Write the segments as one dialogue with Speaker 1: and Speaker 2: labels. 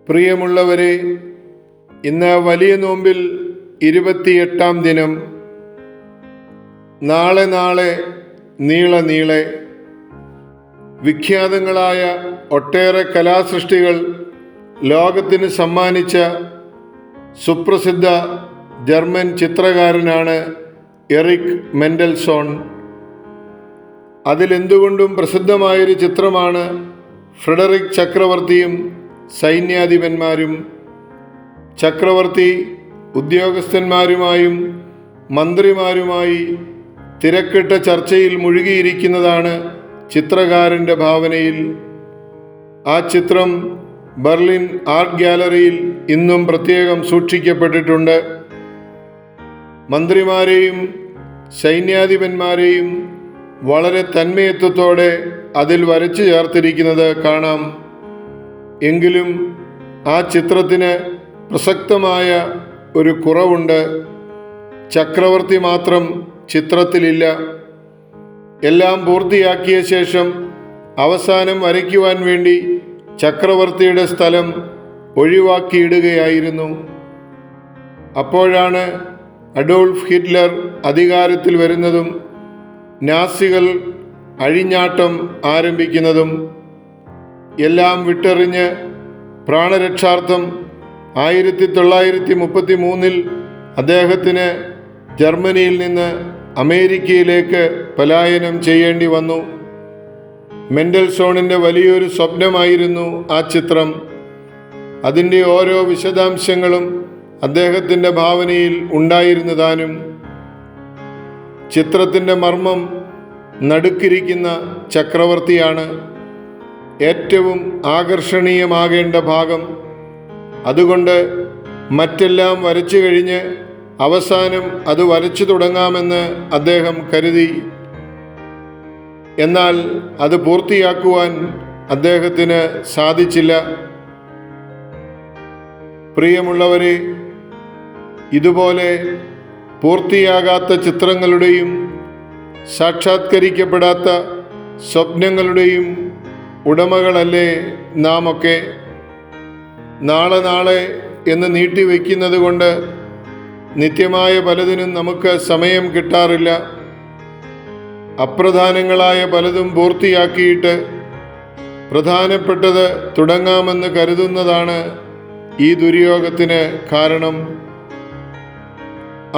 Speaker 1: പ്രിയമുള്ളവരെ, ഇന്ന് വലിയ നോമ്പിൽ 28-ാം ദിനം. നാളെ നീളെ വിഖ്യാതങ്ങളായ ഒട്ടേറെ കലാസൃഷ്ടികൾ ലോകത്തിന് സമ്മാനിച്ച സുപ്രസിദ്ധ ജർമ്മൻ ചിത്രകാരനാണ് എറിക് മെൻഡൽസോൺ. അതിലെന്തുകൊണ്ടും പ്രസിദ്ധമായൊരു ചിത്രമാണ് ഫ്രെഡറിക് ചക്രവർത്തിയും സൈന്യാധിപന്മാരും. ചക്രവർത്തി ഉദ്യോഗസ്ഥന്മാരുമായും മന്ത്രിമാരുമായി തിരക്കിട്ട ചർച്ചയിൽ മുഴുകിയിരിക്കുന്നതാണ് ചിത്രകാരൻ്റെ ഭാവനയിൽ. ആ ചിത്രം ബെർലിൻ ആർട്ട് ഗ്യാലറിയിൽ ഇന്നും പ്രത്യേകം സൂക്ഷിക്കപ്പെട്ടിട്ടുണ്ട്. മന്ത്രിമാരെയും സൈന്യാധിപന്മാരെയും വളരെ തന്മയത്വത്തോടെ അതിൽ വരച്ചു ചേർത്തിരിക്കുന്നത് കാണാം. എങ്കിലും ആ ചിത്രത്തിന് പ്രസക്തമായ ഒരു കുറവുണ്ട്. ചക്രവർത്തി മാത്രം ചിത്രത്തിലില്ല. എല്ലാം പൂർത്തിയാക്കിയ ശേഷം അവസാനം വരയ്ക്കുവാൻ വേണ്ടി ചക്രവർത്തിയുടെ സ്ഥലം ഒഴിവാക്കിയിടുകയായിരുന്നു. അപ്പോഴാണ് അഡോൾഫ് ഹിറ്റ്ലർ അധികാരത്തിൽ വരുന്നതും നാസികൾ അഴിഞ്ഞാട്ടം ആരംഭിക്കുന്നതും. എല്ലാം വിട്ടെറിഞ്ഞ് പ്രാണരക്ഷാർത്ഥം 1933 അദ്ദേഹത്തിന് ജർമ്മനിയിൽ നിന്ന് അമേരിക്കയിലേക്ക് പലായനം ചെയ്യേണ്ടി വന്നു. മെൻഡൽസോണിൻ്റെ വലിയൊരു സ്വപ്നമായിരുന്നു ആ ചിത്രം. അതിൻ്റെ ഓരോ വിശദാംശങ്ങളും അദ്ദേഹത്തിൻ്റെ ഭാവനയിൽ ഉണ്ടായിരുന്നതാനും. ചിത്രത്തിൻ്റെ മർമ്മം നടുക്കിരിക്കുന്ന ചക്രവർത്തിയാണ് ഏറ്റവും ആകർഷണീയമാകേണ്ട ഭാഗം. അതുകൊണ്ട് മറ്റെല്ലാം വരച്ചു കഴിഞ്ഞ് അവസാനം അത് വരച്ചു തുടങ്ങാമെന്ന് അദ്ദേഹം കരുതി. എന്നാൽ അത് പൂർത്തിയാക്കുവാൻ അദ്ദേഹത്തിന് സാധിച്ചില്ല. പ്രിയമുള്ളവരെ, ഇതുപോലെ പൂർത്തിയാകാത്ത ചിത്രങ്ങളുടെയും സാക്ഷാത്കരിക്കപ്പെടാത്ത സ്വപ്നങ്ങളുടെയും ഉടമകളല്ലേ നാം ഒക്കെ? നാളെ എന്ന് നീട്ടിവെക്കുന്നത് കൊണ്ട് നിത്യമായ പലതിനും നമുക്ക് സമയം കിട്ടാറില്ല. അപ്രധാനങ്ങളായ പലതും പൂർത്തിയാക്കിയിട്ട് പ്രധാനപ്പെട്ടത് തുടങ്ങാമെന്ന് കരുതുന്നതാണ് ഈ ദുര്യോഗത്തിന് കാരണം.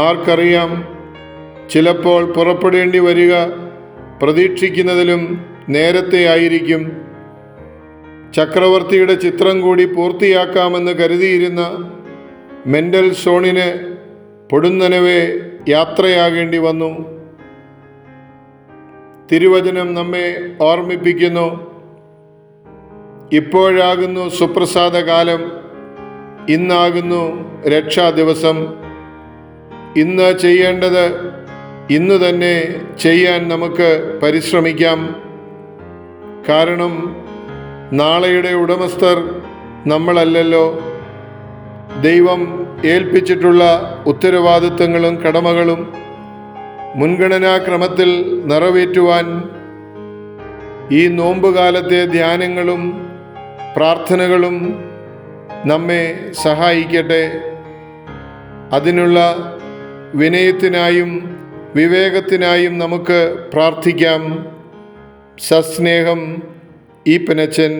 Speaker 1: ആർക്കറിയാം, ചിലപ്പോൾ പുറപ്പെടേണ്ടി വരിക പ്രതീക്ഷിക്കുന്നതിലും നേരത്തെ ആയിരിക്കും. ചക്രവർത്തിയുടെ ചിത്രം കൂടി പൂർത്തിയാക്കാമെന്ന് കരുതിയിരുന്ന മെൻഡൽസോണിന് പൊടുന്നനവേ യാത്രയാകേണ്ടി വന്നു. തിരുവചനം നമ്മെ ഓർമ്മിപ്പിക്കുന്നു, ഇപ്പോഴാകുന്നു സുപ്രസാദകാലം, ഇന്നാകുന്നു രക്ഷാദിവസം. ഇന്ന് ചെയ്യേണ്ടത് ഇന്ന് തന്നെ ചെയ്യാൻ നമുക്ക് പരിശ്രമിക്കാം. കാരണം നാളെയുടെ ഉടമസ്ഥർ നമ്മളല്ലല്ലോ. ദൈവം ഏൽപ്പിച്ചിട്ടുള്ള ഉത്തരവാദിത്തങ്ങളും കടമകളും മുൻഗണനാക്രമത്തിൽ നിറവേറ്റുവാൻ ഈ നോമ്പുകാലത്തെ ധ്യാനങ്ങളും പ്രാർത്ഥനകളും നമ്മെ സഹായിക്കട്ടെ. അതിനുള്ള വിനയത്തിനായും വിവേകത്തിനായും നമുക്ക് പ്രാർത്ഥിക്കാം. സസ്നേഹം, ഈപ്പനച്ചൻ.